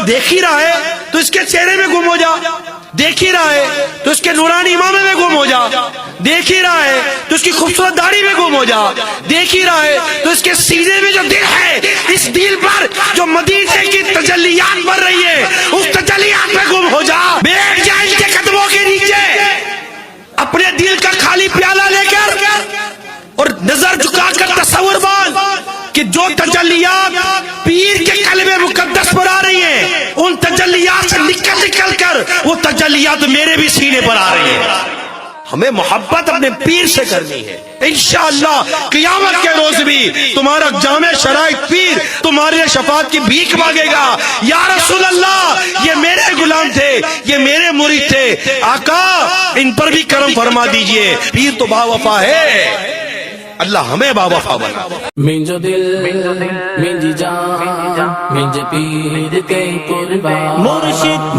اگر دیکھ ہی رہا ہے تو اس کے چہرے میں گم ہو جا، دیکھ ہی رہا ہے تو اس کے نورانی امامے میں گم ہو جا، دیکھ ہی رہا ہے تو اس کی خوبصورت داڑھی میں گم ہو جا، دیکھ ہی رہا ہے تو اس کے سینے میں جو دل ہے، اس دل پر جو مدینے کی تجلیات بڑھ رہی ہے، اس تجلیات میں گم ہو جا، بیٹھ جا ان کے قدموں کے نیچے، اپنے دل کا خالی پیالہ لے کر اور نظر جھکا کر تصور مان کہ جو تجلیات پیر کے قلب مقدس پر آ رہی ہیں، ان تجلیات سے نکل کر وہ تجلیات میرے بھی سینے پر آ رہی ہیں۔ ہمیں محبت اپنے پیر سے کرنی ہے۔ انشاءاللہ قیامت کے روز بھی تمہارا جامع شرائط پیر تمہارے لیے شفاعت کی بھیک مانگے گا، یا رسول اللہ یہ میرے غلام تھے، یہ میرے مرید تھے، آقا ان پر بھی کرم فرما دیجئے۔ پیر تو با وفا ہے، اللہ ہمیں با وفا بنا۔ منجو دل منجی جان منج پیر کے قربان مرشد